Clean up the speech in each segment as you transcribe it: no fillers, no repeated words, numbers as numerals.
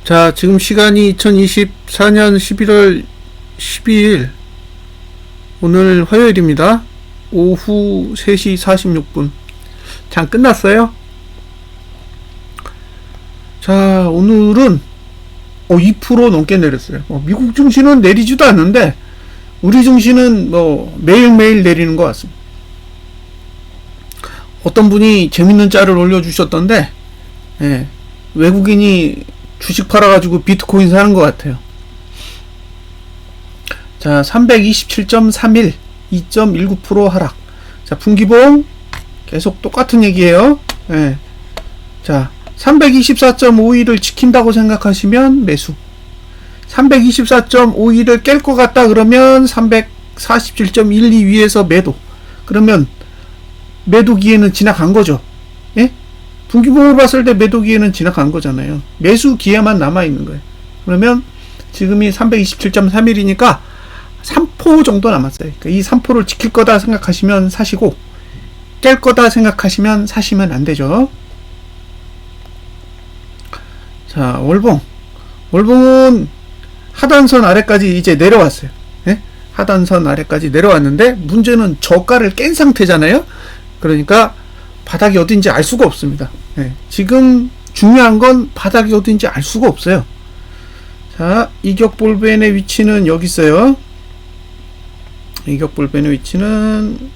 자, 지금 시간이 2024년 11월 12일, 오늘 화요일입니다. 오후 3시 46분. 장 끝났어요. 자, 오늘은 2% 넘게 내렸어요. 미국 증시는 내리지도 않는데 우리 증시는 매일매일 내리는 것 같습니다. 어떤 분이 재밌는 짤을 올려주셨던데, 외국인이 주식 팔아가지고 비트코인 사는 것 같아요. 자, 327.31, 2.19% 하락. 자, 분기봉 계속 똑같은 얘기예요. 자, 324.52를 지킨다고 생각하시면 매수. 324.52를 깰 것 같다 그러면 347.12 위에서 매도. 그러면 매도 기회는 지나간 거죠. 분기봉을 봤을 때 매도 기회는 지나간 거잖아요. 매수 기회만 남아있는 거예요. 그러면 지금이 327.31이니까 3포 정도 남았어요. 그러니까 이 3포를 지킬 거다 생각하시면 사시고, 깰 거다 생각하시면 사시면 안 되죠. 자, 월봉은 하단선 아래까지 이제 내려왔어요. 하단선 아래까지 내려왔는데 문제는 저가를 깬 상태잖아요. 그러니까 바닥이 어딘지 알 수가 없습니다. 지금 중요한 건 바닥이 어딘지 알 수가 없어요. 자, 이격볼벤의 위치는 여기 있어요. 이격볼벤의 위치는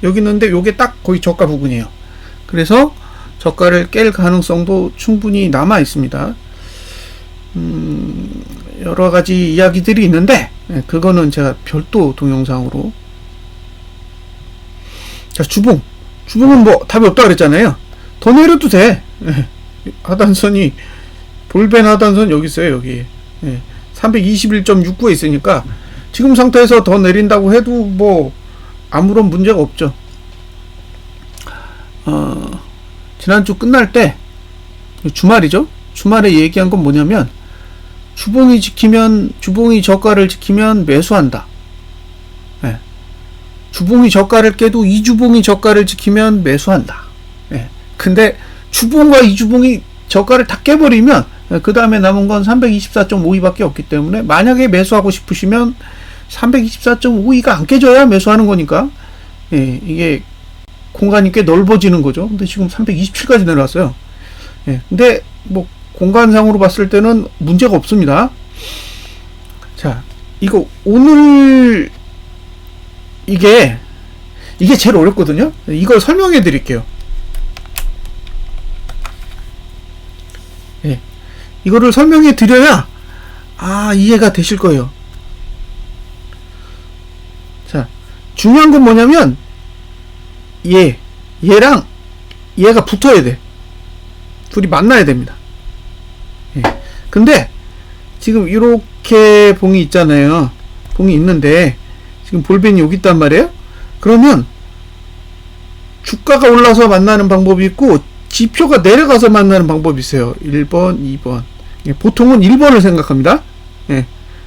여기 있는데 요게 딱 거의 저가 부분이에요. 그래서 저가를 깰 가능성도 충분히 남아 있습니다. 여러 가지 이야기들이 있는데 그거는 제가 별도 동영상으로. 자, 주봉은 답이 없다 그랬잖아요. 더 내려도 돼. 하단선이, 볼벤 하단선 여기 있어요. 여기 321.69에 있으니까 지금 상태에서 더 내린다고 해도 아무런 문제가 없죠. 지난주 끝날 때, 주말이죠. 주말에 얘기한 건 뭐냐면, 주봉이 저가를 지키면 매수한다. 주봉이 저가를 깨도 이주봉이 저가를 지키면 매수한다. 근데 주봉과 이주봉이 저가를 다 깨버리면 그 다음에 남은 건 324.52밖에 없기 때문에, 만약에 매수하고 싶으시면 324.52가 안 깨져야 매수하는 거니까 이게 공간이 꽤 넓어지는 거죠. 근데 지금 327까지 내려왔어요. 근데 공간상으로 봤을 때는 문제가 없습니다. 자, 이거 오늘 이게 제일 어렵거든요. 이걸 설명해 드릴게요. 이거를 설명해 드려야 이해가 되실 거예요. 자, 중요한 건 뭐냐면 얘랑 얘가 붙어야 돼. 둘이 만나야 됩니다. 근데 지금 이렇게 봉이 있잖아요. 봉이 있는데 지금 볼벤이 여기 있단 말이에요. 그러면 주가가 올라서 만나는 방법이 있고 지표가 내려가서 만나는 방법이 있어요. 1번, 2번. 보통은 1번을 생각합니다.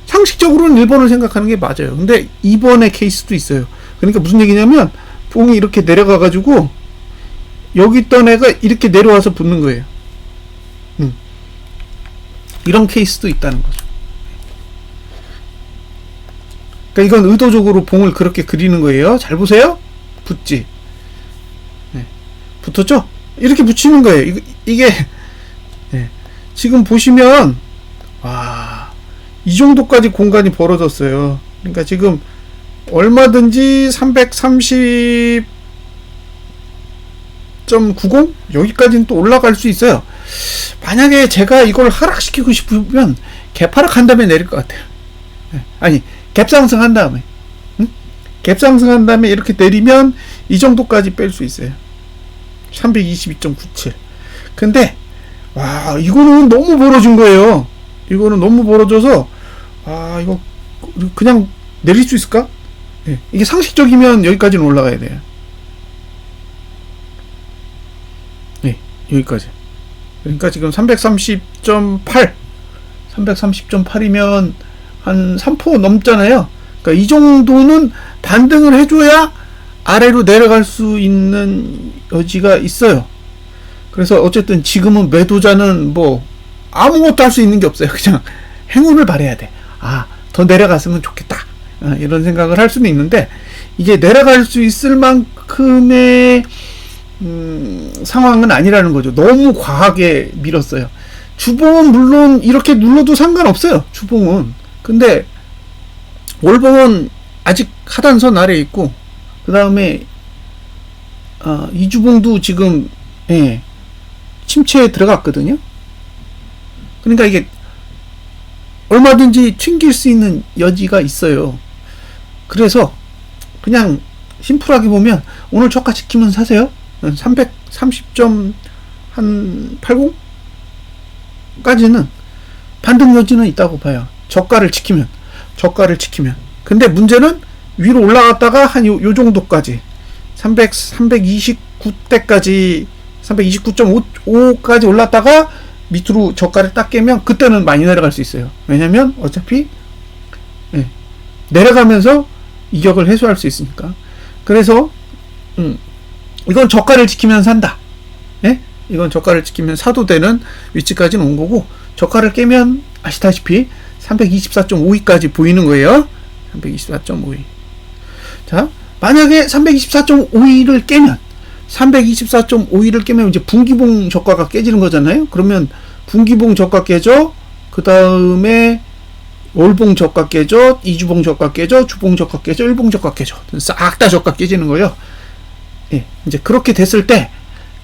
상식적으로는 1번을 생각하는 게 맞아요. 근데 2번의 케이스도 있어요. 그러니까 무슨 얘기냐면, 봉이 이렇게 내려가 가지고 여기 있던 애가 이렇게 내려와서 붙는 거예요. 이런 케이스도 있다는 거죠. 그러니까 이건 의도적으로 봉을 그렇게 그리는 거예요. 잘 보세요. 붙지. 붙었죠? 이렇게 붙이는 거예요. 이게 지금 보시면 이 정도까지 공간이 벌어졌어요. 그러니까 지금 얼마든지 330.90 여기까지는 또 올라갈 수 있어요. 만약에 제가 이걸 하락시키고 싶으면 갭하락한 다음에 내릴 것 같아요. 아니, 갭상승한 다음에, 갭상승한 다음에 이렇게 내리면 이 정도까지 뺄 수 있어요. 322.97. 근데 이거는 너무 벌어진 거예요. 이거는 너무 벌어져서 이거 그냥 내릴 수 있을까? 이게 상식적이면 여기까지는 올라가야 돼요. 여기까지. 그러니까 지금 330.8이면 한 3% 넘잖아요. 그러니까 이 정도는 반등을 해줘야 아래로 내려갈 수 있는 여지가 있어요. 그래서 어쨌든 지금은 매도자는 아무것도 할 수 있는 게 없어요. 그냥 행운을 바라야 돼. 아, 더 내려갔으면 좋겠다. 이런 생각을 할 수는 있는데, 이게 내려갈 수 있을 만큼의 상황은 아니라는 거죠. 너무 과하게 밀었어요. 주봉은 물론 이렇게 눌러도 상관없어요. 주봉은. 근데 월봉은 아직 하단선 아래에 있고, 그 다음에 이 주봉도 지금 침체에 들어갔거든요. 그러니까 이게 얼마든지 튕길 수 있는 여지가 있어요. 그래서 그냥 심플하게 보면 오늘 저가 지키면 사세요. 330.80 까지는 반등 여지는 있다고 봐요. 저가를 지키면. 근데 문제는 위로 올라갔다가 한 요 정도까지 329대까지 329.5까지 올랐다가 밑으로 저가를 딱 깨면 그때는 많이 내려갈 수 있어요. 왜냐면 어차피 내려가면서 이격을 해소할 수 있으니까. 그래서 이건 저가를 지키면 산다. 이건 저가를 지키면 사도 되는 위치까지는 온 거고, 저가를 깨면 아시다시피 324.52까지 보이는 거예요. 324.52. 자, 만약에 324.52를 깨면 324.52를 깨면 이제 분기봉 저가가 깨지는 거잖아요. 그러면 분기봉 저가 깨져, 그 다음에 월봉 저가 깨져, 이주봉 저가 깨져, 주봉 저가 깨져, 일봉 저가 깨져. 싹 다 저가 깨지는 거예요. 이제 그렇게 됐을 때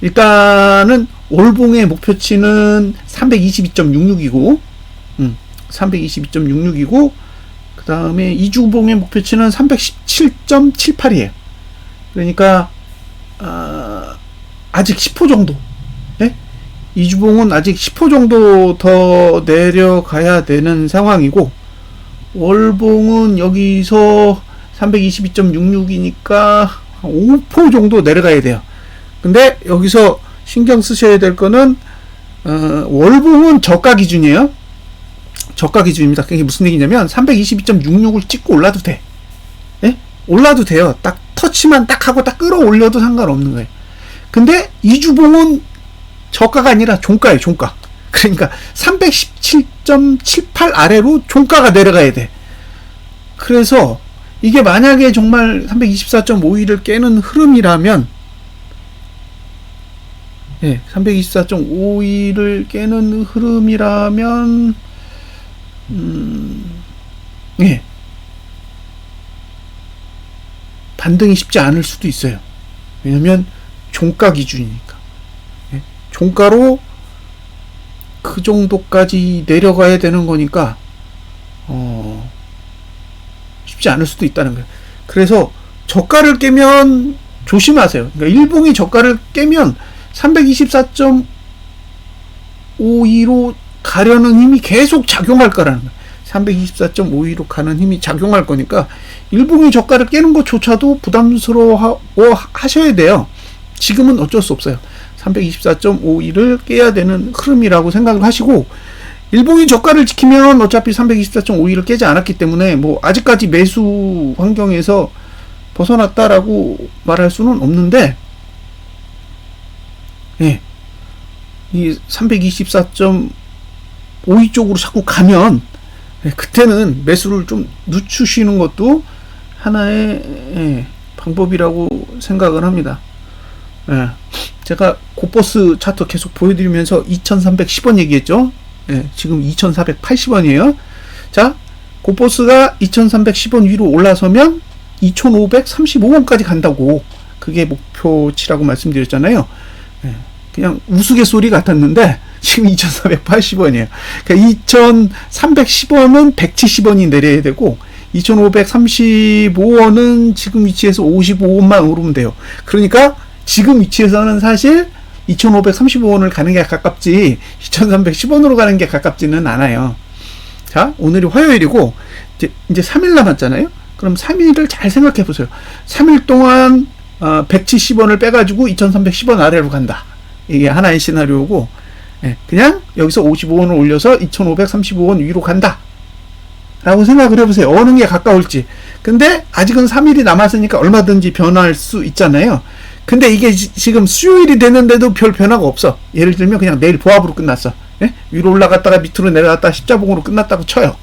일단은 월봉의 목표치는 322.66이고 322.66이고 그 다음에 이주봉의 목표치는 317.78이에요. 그러니까 아직 10호 정도, 이주봉은 아직 10호 정도 더 내려가야 되는 상황이고, 월봉은 여기서 322.66이니까 5% 정도 내려가야 돼요. 근데 여기서 신경 쓰셔야 될 거는 월봉은 저가 기준이에요. 저가 기준입니다. 그게 무슨 얘기냐면 322.66을 찍고 올라도 돼. 올라도 돼요. 딱 터치만 딱 하고 딱 끌어올려도 상관없는 거예요. 근데 이주봉은 저가가 아니라 종가예요. 종가. 그러니까 317.78 아래로 종가가 내려가야 돼. 그래서 이게 만약에 정말 324.52를 깨는 흐름이라면 324.52를 깨는 흐름이라면 반등이 쉽지 않을 수도 있어요. 왜냐면 종가 기준이니까. 종가로 그 정도까지 내려가야 되는 거니까 쉽지 않을 수도 있다는 거예요. 그래서 저가를 깨면 조심하세요. 그러니까 일봉이 저가를 깨면 324.52로 가려는 힘이 계속 작용할 거라는 거예요. 324.52로 가는 힘이 작용할 거니까 일봉이 저가를 깨는 것조차도 부담스러워 하셔야 돼요. 지금은 어쩔 수 없어요. 324.52를 깨야 되는 흐름이라고 생각을 하시고, 일봉이 저가를 지키면 어차피 324.52를 깨지 않았기 때문에 뭐 아직까지 매수 환경에서 벗어났다라고 말할 수는 없는데, 이 324.52 쪽으로 자꾸 가면 그때는 매수를 좀 늦추시는 것도 하나의 방법이라고 생각을 합니다. 제가 고버스 차트 계속 보여드리면서 2310원 얘기했죠. 지금 2480원이에요. 자, 고버스가 2310원 위로 올라서면 2535원까지 간다고, 그게 목표치라고 말씀드렸잖아요. 그냥 우스갯소리 같았는데 지금 2480원이에요. 그러니까 2310원은 170원이 내려야 되고 2535원은 지금 위치에서 55원만 오르면 돼요. 그러니까 지금 위치에서는 사실 2535원을 가는 게 가깝지 2310원으로 가는 게 가깝지는 않아요. 자, 오늘이 화요일이고 이제 3일 남았잖아요. 그럼 3일을 잘 생각해 보세요. 3일 동안 170원을 빼가지고 2310원 아래로 간다. 이게 하나의 시나리오고, 그냥 여기서 55원을 올려서 2535원 위로 간다 라고 생각을 해보세요. 어느 게 가까울지. 근데 아직은 3일이 남았으니까 얼마든지 변할 수 있잖아요. 근데 이게 지금 수요일이 됐는데도 별 변화가 없어. 예를 들면 그냥 내일 보합으로 끝났어. 예? 위로 올라갔다가 밑으로 내려갔다가 십자봉으로 끝났다고 쳐요.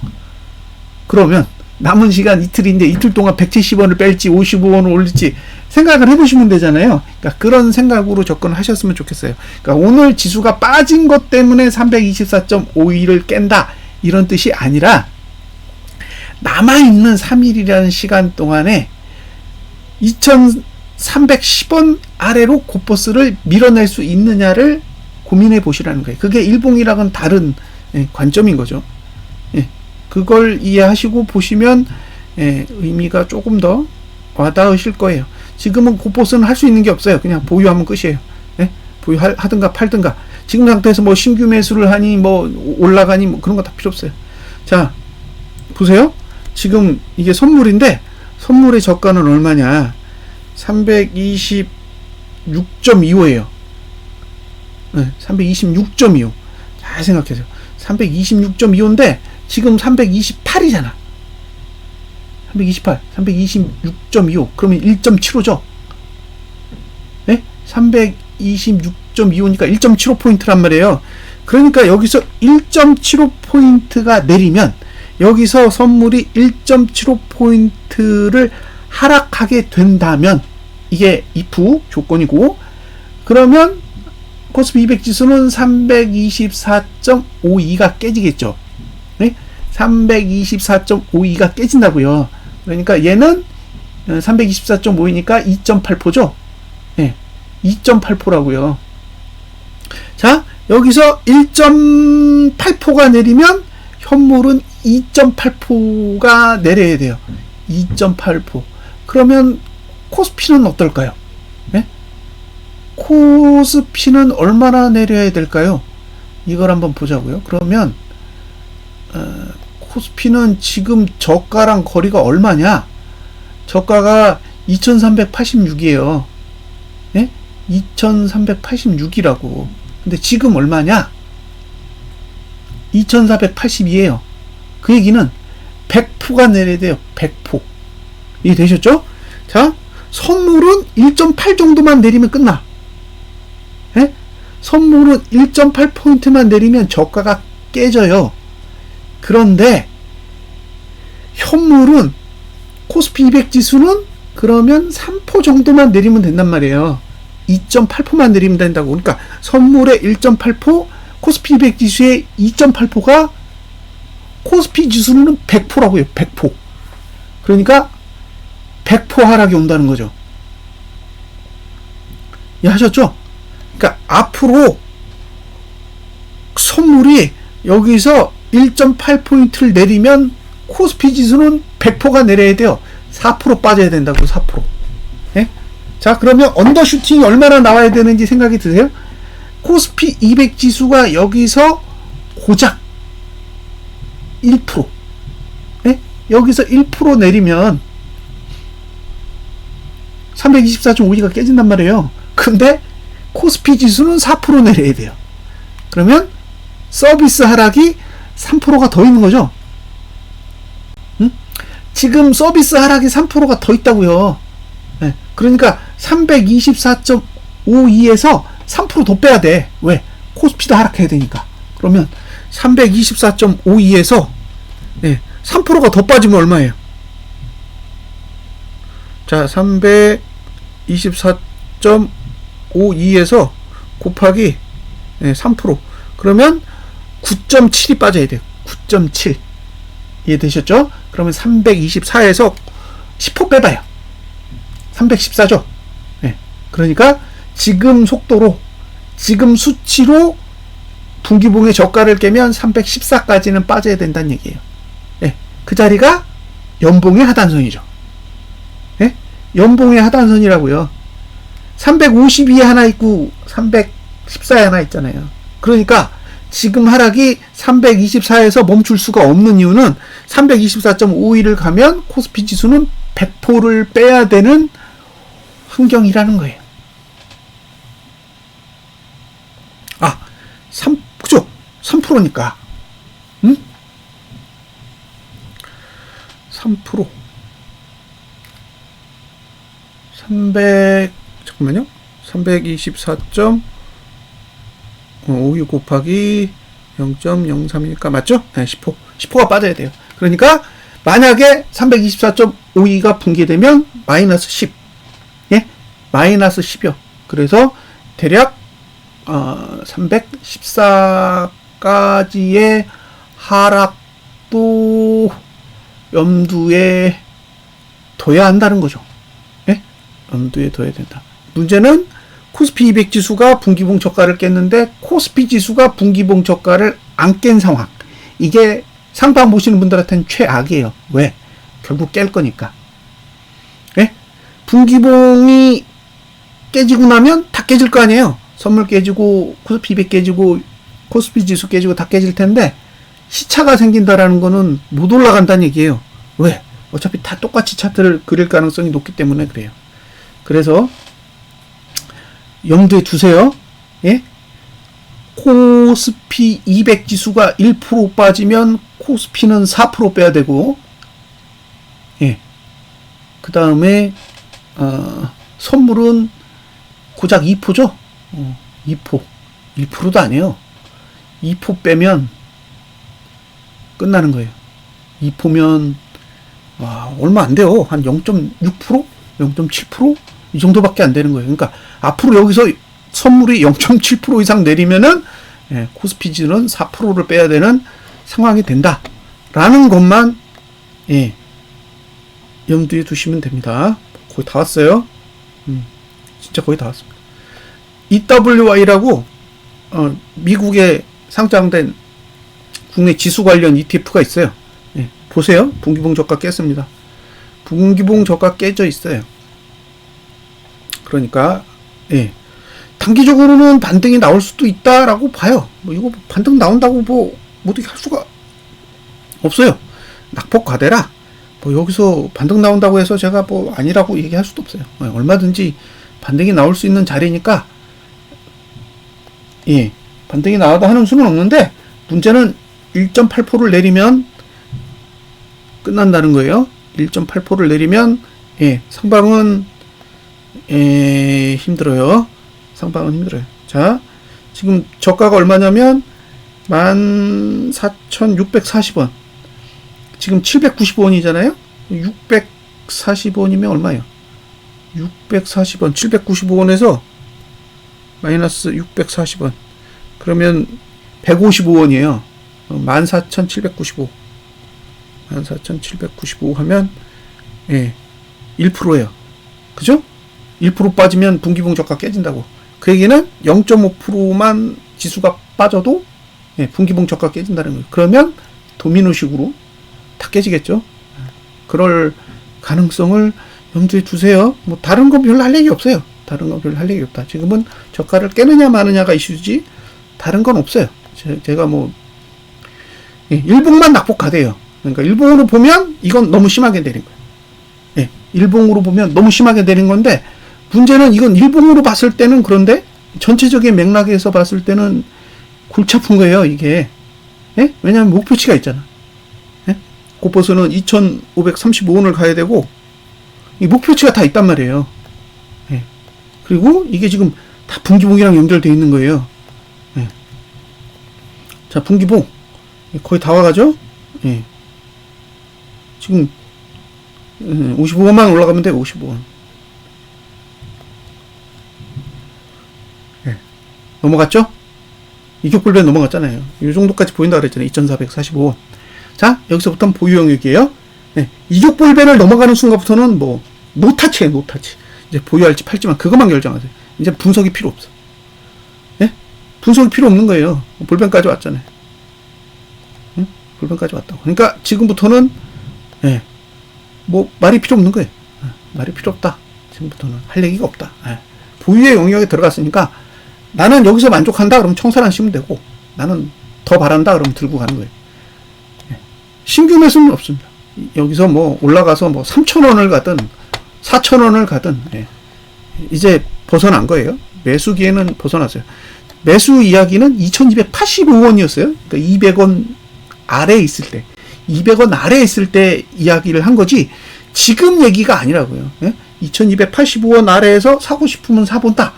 그러면 남은 시간 이틀인데 이틀 동안 170원을 뺄지 55원을 올릴지 생각을 해보시면 되잖아요. 그러니까 그런 생각으로 접근하셨으면 좋겠어요. 그러니까 오늘 지수가 빠진 것 때문에 324.52를 깬다 이런 뜻이 아니라 남아있는 3일이라는 시간 동안에 2310원 아래로 고퍼스를 밀어낼 수 있느냐를 고민해 보시라는 거예요. 그게 일봉이랑은 다른 관점인 거죠. 그걸 이해하시고 보시면 의미가 조금 더 와닿으실 거예요. 지금은 고퍼스는 할 수 있는 게 없어요. 그냥 보유하면 끝이에요. 보유하든가 팔든가. 지금 상태에서 뭐 신규 매수를 하니 뭐 올라가니 뭐 그런 거 다 필요 없어요. 자, 보세요. 지금 이게 선물인데 선물의 저가는 얼마냐? 326.25예요. 326.25. 잘 생각해서 326.25인데 지금 328이잖아. 326.25. 그러면 1.75죠. 네? 326.25니까 1.75포인트란 말이에요. 그러니까 여기서 1.75포인트가 내리면 여기서 선물이 1.75포인트를 하락하게 된다면 이게 if 조건이고, 그러면 코스피 200 지수는 324.52가 깨지겠죠. 네? 324.52가 깨진다고요. 그러니까 얘는 324.5이니까 2.8포죠. 네. 2.8포라고요. 자, 여기서 1.8포가 내리면 현물은 2.8포가 내려야 돼요. 2.8포. 그러면 코스피는 어떨까요? 네? 코스피는 얼마나 내려야 될까요? 이걸 한번 보자고요. 그러면 코스피는 지금 저가랑 거리가 얼마냐? 저가가 2386이에요. 예? 2386이라고. 근데 지금 얼마냐? 2482에요. 그 얘기는 100포가 내려야 돼요. 100포. 이해되셨죠? 자, 선물은 1.8 정도만 내리면 끝나. 예? 선물은 1.8포인트만 내리면 저가가 깨져요. 그런데 현물은 코스피 200 지수는 그러면 3포 정도만 내리면 된단 말이에요. 2.8포만 내리면 된다고. 그러니까 선물의 1.8포, 코스피 200 지수의 2.8포가 코스피 지수는 100포라고요. 100포. 그러니까 100포 하락이 온다는 거죠. 이해하셨죠? 그러니까 앞으로 선물이 여기서 1.8포인트를 내리면 코스피 지수는 100포가 내려야 돼요. 4% 빠져야 된다고. 4%. 예? 자, 그러면 언더슈팅이 얼마나 나와야 되는지 생각이 드세요? 코스피 200 지수가 여기서 고작 1%. 예? 여기서 1% 내리면 324.52가 깨진단 말이에요. 근데 코스피 지수는 4% 내려야 돼요. 그러면 서비스 하락이 3%가 더 있는 거죠. 응? 지금 서비스 하락이 3%가 더 있다고요. 네. 그러니까 324.52에서 3% 더 빼야 돼. 왜? 코스피도 하락해야 되니까. 그러면 324.52에서 3%가 더 빠지면 얼마예요? 자, 324.52에서 곱하기 3%. 그러면 9.7이 빠져야 돼요. 9.7. 이해되셨죠? 그러면 324에서 10% 빼봐요. 314죠? 네. 그러니까 지금 속도로, 지금 수치로 분기봉의 저가를 깨면 314까지는 빠져야 된다는 얘기예요. 네. 그 자리가 연봉의 하단선이죠. 네? 연봉의 하단선이라고요. 352에 하나 있고 314에 하나 있잖아요. 그러니까 지금 하락이 324에서 멈출 수가 없는 이유는 324.51을 가면 코스피 지수는 100포를 빼야 되는 환경이라는 거예요. 아, 그죠? 3%니까. 응? 3%. 324.52 곱하기 0.03이니까 맞죠? 네, 10호. 10호가 빠져야 돼요. 그러니까 만약에 324.52가 붕괴되면 마이너스 10. 예? 마이너스 10이요. 그래서 대략 314까지의 하락도 염두에 둬야 한다는 거죠. 예? 염두에 둬야 된다. 문제는 코스피 200 지수가 분기봉 저가를 깼는데 코스피 지수가 분기봉 저가를 안 깬 상황. 이게 상방 보시는 분들한테는 최악이에요. 왜? 결국 깰 거니까. 예? 분기봉이 깨지고 나면 다 깨질 거 아니에요. 선물 깨지고 코스피 200 깨지고 코스피 지수 깨지고 다 깨질 텐데 시차가 생긴다라는 거는 못 올라간다는 얘기예요. 왜? 어차피 다 똑같이 차트를 그릴 가능성이 높기 때문에 그래요. 그래서 염두에 두세요. 예? 코스피 200 지수가 1% 빠지면 코스피는 4% 빼야 되고, 예. 그 다음에, 선물은 고작 2%죠? 2%. 1%도 아니에요. 2% 빼면 끝나는 거예요. 2%면, 와, 얼마 안 돼요. 한 0.6%? 0.7%? 이 정도밖에 안 되는 거예요. 그러니까 앞으로 여기서 선물이 0.7% 이상 내리면은 예, 코스피지는 4%를 빼야 되는 상황이 된다라는 것만 예, 염두에 두시면 됩니다. 거의 다 왔어요. 진짜 거의 다 왔습니다. EWY라고 미국에 상장된 국내 지수 관련 ETF가 있어요. 예, 보세요. 분기봉 저가 깼습니다. 분기봉 저가 깨져 있어요. 그러니까 예, 단기적으로는 반등이 나올 수도 있다라고 봐요. 뭐 이거 반등 나온다고 뭐 어떻게 할 수가 없어요. 낙폭 과대라 뭐 여기서 반등 나온다고 해서 제가 뭐 아니라고 얘기할 수도 없어요. 얼마든지 반등이 나올 수 있는 자리니까 예, 반등이 나와도 하는 수는 없는데 문제는 1.8%를 내리면 끝난다는 거예요. 1.8%를 내리면 예, 상방은 힘들어요. 상방은 힘들어요. 자, 지금 저가가 얼마냐면 14,640원. 지금 795원이잖아요. 640원이면 얼마예요? 640원, 795원에서 마이너스 640원. 그러면 155원이에요. 14,795. 14,795 하면 예, 1%예요. 그죠? 1% 빠지면 분기봉 저가 깨진다고. 그 얘기는 0.5%만 지수가 빠져도 예, 분기봉 저가 깨진다는 거예요. 그러면 도미노식으로 다 깨지겠죠. 그럴 가능성을 염두에 두세요. 뭐 다른 거 별로 할 얘기 없어요. 다른 거 별로 할 얘기 없다. 지금은 저가를 깨느냐 마느냐가 이슈지 다른 건 없어요. 제가 뭐 예, 일봉만 낙폭하대요. 그러니까 일봉으로 보면 이건 너무 심하게 내린 거예요. 예, 일봉으로 보면 너무 심하게 내린 건데 문제는 이건 일봉으로 봤을 때는 그런데 전체적인 맥락에서 봤을 때는 골치 아픈 거예요, 이게. 예? 왜냐하면 목표치가 있잖아. 예? 곧버서는 2,535원을 가야 되고 이 목표치가 다 있단 말이에요. 예. 그리고 이게 지금 다 분기봉이랑 연결되어 있는 거예요. 예. 자, 분기봉 거의 다 와가죠? 예. 지금 55원만 올라가면 돼. 55원. 예. 넘어갔죠? 이격불변 넘어갔잖아요. 이 정도까지 보인다 그랬잖아요. 2,445원. 자, 여기서부터는 보유 영역이에요. 예. 이격불변을 넘어가는 순간부터는 뭐 노타치예요. 노타치. 이제 보유할지 팔지만 그것만 결정하세요. 이제 분석이 필요 없어. 예? 분석이 필요 없는 거예요. 볼변까지 왔잖아요. 응? 볼변까지 왔다고. 그러니까 지금부터는 예. 뭐 말이 필요 없는 거예요. 말이 필요 없다. 지금부터는 할 얘기가 없다. 예. 보유의 영역에 들어갔으니까 나는 여기서 만족한다 그러면 청산안 씌우면 되고 나는 더 바란다 그러면 들고 가는 거예요. 예. 신규 매수는 없습니다. 여기서 뭐 올라가서 뭐 3,000원을 가든 4,000원을 가든 예. 이제 벗어난 거예요. 매수기에는 벗어났어요. 매수 이야기는 2,285원이었어요. 그러니까 200원 아래에 있을 때 200원 아래에 있을 때 이야기를 한 거지 지금 얘기가 아니라고요. 예? 2285원 아래에서 사고 싶으면 사본다.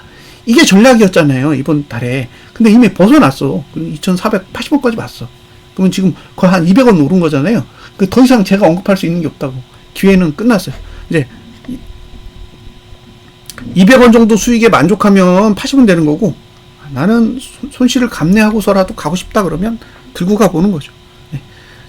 이게 전략이었잖아요, 이번 달에. 근데 이미 벗어났어. 2,480원까지 왔어. 그러면 지금 거의 한 200원 오른 거잖아요. 더 이상 제가 언급할 수 있는 게 없다고. 기회는 끝났어요. 이제 200원 정도 수익에 만족하면 파시면 되는 거고, 나는 손실을 감내하고서라도 가고 싶다 그러면 들고 가보는 거죠. 네.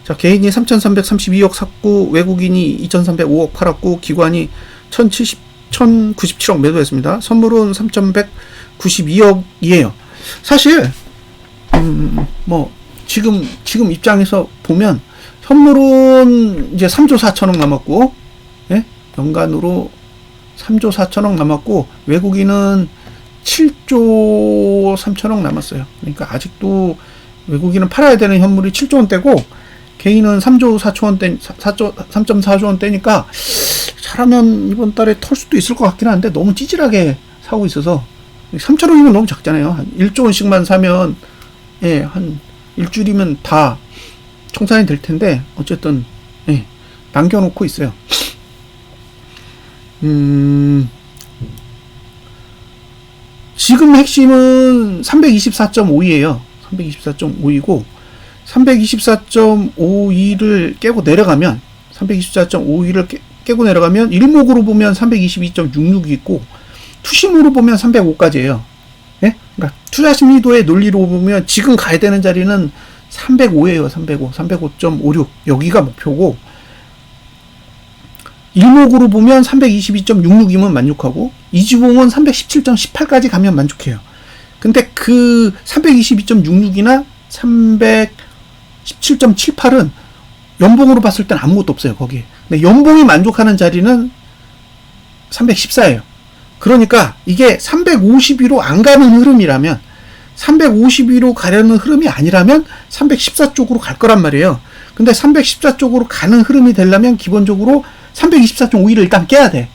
자, 개인이 3,332억 샀고, 외국인이 2,305억 팔았고, 기관이 1,097억 매도했습니다. 선물은 3,192억이에요. 사실 지금 입장에서 보면 선물은 이제 3조 4천억 남았고, 예? 연간으로 3조 4천억 남았고, 외국인은 7조 3천억 남았어요. 그러니까 아직도 외국인은 팔아야 되는 현물이 7조 원대고, 개인은 3조 4천 원대, 3.4조 원대니까 잘하면 이번 달에 털 수도 있을 것 같긴 한데, 너무 찌질하게 사고 있어서 3천억이면 너무 작잖아요. 한 1조 원씩만 사면, 예, 한 일주일이면 다 청산이 될 텐데, 어쨌든, 예, 남겨놓고 있어요. 지금 핵심은 324.52에요. 324.52고, 324.52를 깨고 내려가면, 324.52를 깨고 내려가면, 일목으로 보면 322.66이 있고, 투심으로 보면 305까지예요. 예? 그러니까 투자 심리도의 논리로 보면 지금 가야 되는 자리는 305예요. 305. 305.56. 여기가 목표고, 일목으로 보면 322.66이면 만족하고, 이주봉은 317.18까지 가면 만족해요. 근데 그 322.66이나 317.78은 연봉으로 봤을 땐 아무것도 없어요, 거기에. 근데 연봉이 만족하는 자리는 314예요. 그러니까 이게 352로 안 가는 흐름이라면, 352로 가려는 흐름이 아니라면 314 쪽으로 갈 거란 말이에요. 근데 314 쪽으로 가는 흐름이 되려면 기본적으로 324.51을 일단 깨야 돼.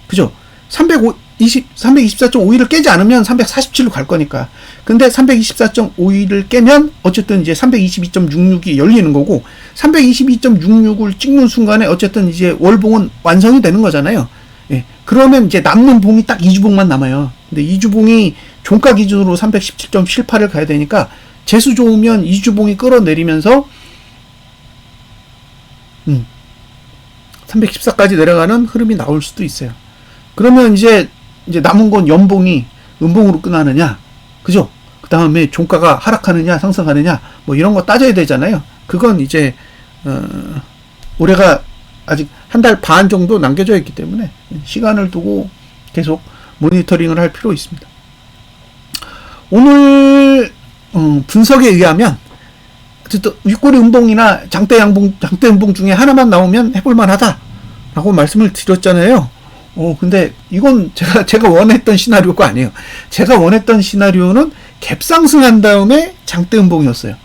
그죠? 324.51을 깨지 않으면 347로 갈 거니까. 근데 324.51을 깨면 어쨌든 이제 322.66이 열리는 거고, 322.66을 찍는 순간에 어쨌든 이제 월봉은 완성이 되는 거잖아요. 예. 그러면 이제 남는 봉이 딱 2주봉만 남아요. 근데 2주봉이 종가 기준으로 317.78을 가야 되니까, 재수 좋으면 2주봉이 끌어내리면서 314까지 내려가는 흐름이 나올 수도 있어요. 그러면 이제 남은 건 연봉이 음봉으로 끝나느냐, 그죠? 그 다음에 종가가 하락하느냐, 상승하느냐, 뭐 이런 거 따져야 되잖아요. 그건 이제, 올해가 아직 한 달 반 정도 남겨져 있기 때문에 시간을 두고 계속 모니터링을 할 필요 있습니다. 오늘, 분석에 의하면, 어쨌든 윗꼬리 음봉이나 장대 음봉 중에 하나만 나오면 해볼만 하다라고 말씀을 드렸잖아요. 근데 이건 제가 원했던 시나리오가 아니에요. 제가 원했던 시나리오는 갭상승한 다음에 장대 음봉이었어요.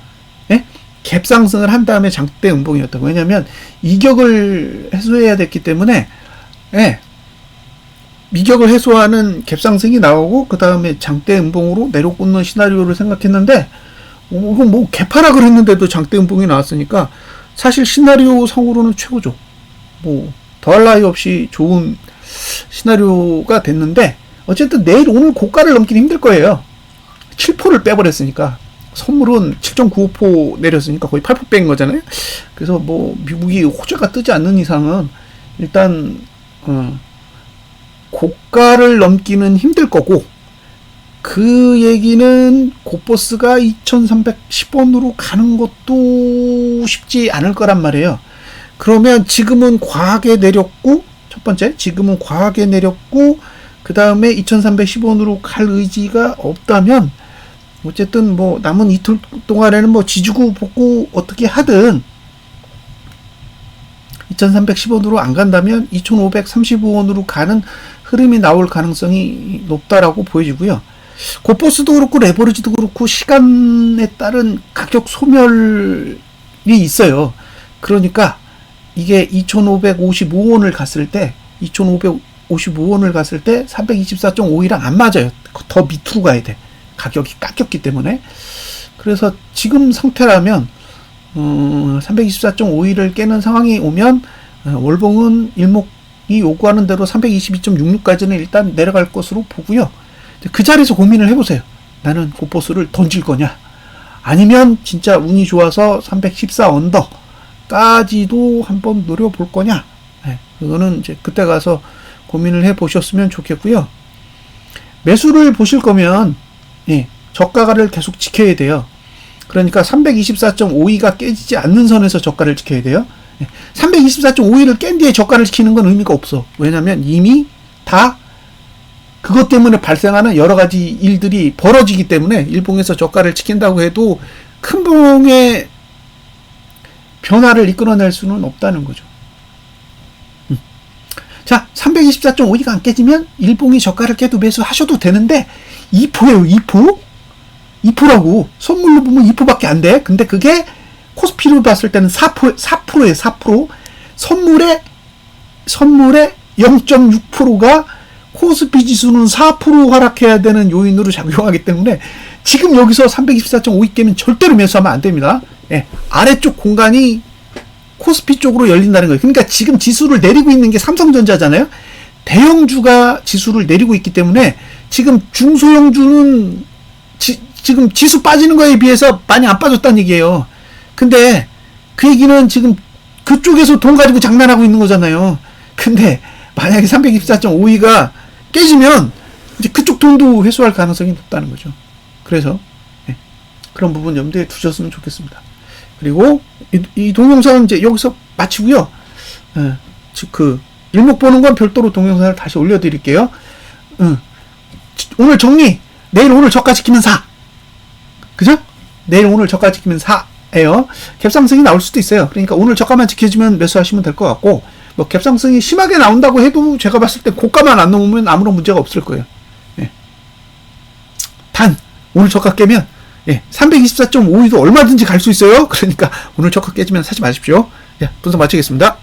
예? 갭상승을 한 다음에 장대 음봉이었다고. 왜냐면 이격을 해소해야 됐기 때문에, 예, 이격을 해소하는 갭상승이 나오고 그 다음에 장대 음봉으로 내려꽂는 시나리오를 생각했는데, 이건 뭐 개파라 그랬는데도 장대 음봉이 나왔으니까 사실 시나리오 상으로는 최고죠. 뭐 더할 나위 없이 좋은 시나리오가 됐는데, 어쨌든 내일 오늘 고가를 넘기는 힘들 거예요. 7포를 빼버렸으니까. 선물은 7.95포 내렸으니까 거의 8포 뺀 거잖아요. 그래서 뭐 미국이 호재가 뜨지 않는 이상은 일단 고가를 넘기는 힘들 거고, 그 얘기는 고버스가 2,310원으로 가는 것도 쉽지 않을 거란 말이에요. 그러면 지금은 과하게 내렸고, 첫 번째, 지금은 과하게 내렸고, 그 다음에 2,310원으로 갈 의지가 없다면, 어쨌든 뭐 남은 이틀 동안에는 뭐 지지고 볶고 어떻게 하든 2,310원으로 안 간다면 2,535원으로 가는 흐름이 나올 가능성이 높다라고 보여지고요. 고버스도 그렇고 레버리지도 그렇고 시간에 따른 가격 소멸이 있어요. 그러니까 이게 2,555원을 갔을 때 324.5이랑 안 맞아요. 더 밑으로 가야 돼. 가격이 깎였기 때문에. 그래서 지금 상태라면 324.51을 깨는 상황이 오면 월봉은 일목이 요구하는 대로 322.66까지는 일단 내려갈 것으로 보고요. 그 자리에서 고민을 해보세요. 나는 곱보수를 던질 거냐? 아니면 진짜 운이 좋아서 314 언더까지도 한번 노려볼 거냐? 네, 그거는 이제 그때 가서 고민을 해보셨으면 좋겠고요. 매수를 보실 거면 예, 저가를 계속 지켜야 돼요. 그러니까 324.52가 깨지지 않는 선에서 저가를 지켜야 돼요. 324.52를 깬 뒤에 저가를 지키는 건 의미가 없어. 왜냐면 이미 다 그것 때문에 발생하는 여러 가지 일들이 벌어지기 때문에 일봉에서 저가를 지킨다고 해도 큰 봉의 변화를 이끌어낼 수는 없다는 거죠. 자, 324.52가 안 깨지면 일봉이 저가를 깨도 매수하셔도 되는데 2%예요, 2%? 2%라고. 선물로 보면 2%밖에 안 돼. 근데 그게 코스피로 봤을 때는 4%예요, 4%. 선물의 0.6%가 코스피 지수는 4% 하락해야 되는 요인으로 작용하기 때문에 지금 여기서 324.52 깨면 절대로 매수하면 안 됩니다. 예, 아래쪽 공간이 코스피 쪽으로 열린다는 거예요. 그러니까 지금 지수를 내리고 있는 게 삼성전자잖아요. 대형주가 지수를 내리고 있기 때문에 지금 중소형주는 지금 지수 빠지는 거에 비해서 많이 안 빠졌다는 얘기예요. 근데 그 얘기는 지금 그쪽에서 돈 가지고 장난하고 있는 거잖아요. 근데 만약에 324.52가 깨지면 이제 그쪽 돈도 회수할 가능성이 높다는 거죠. 그래서 네, 그런 부분 염두에 두셨으면 좋겠습니다. 그리고 이 동영상은 이제 여기서 마치고요. 그 일목 보는 건 별도로 동영상을 다시 올려드릴게요. 오늘 정리. 내일 오늘 저가 지키면 4. 그죠? 내일 오늘 저가 지키면 4예요. 갭상승이 나올 수도 있어요. 그러니까 오늘 저가만 지켜주면 매수하시면 될 것 같고, 뭐 갭상승이 심하게 나온다고 해도 제가 봤을 때 고가만 안 넘으면 아무런 문제가 없을 거예요. 예. 단 오늘 저가 깨면 324.52도 얼마든지 갈 수 있어요. 그러니까 오늘 저가 깨지면 사지 마십시오. 예, 분석 마치겠습니다.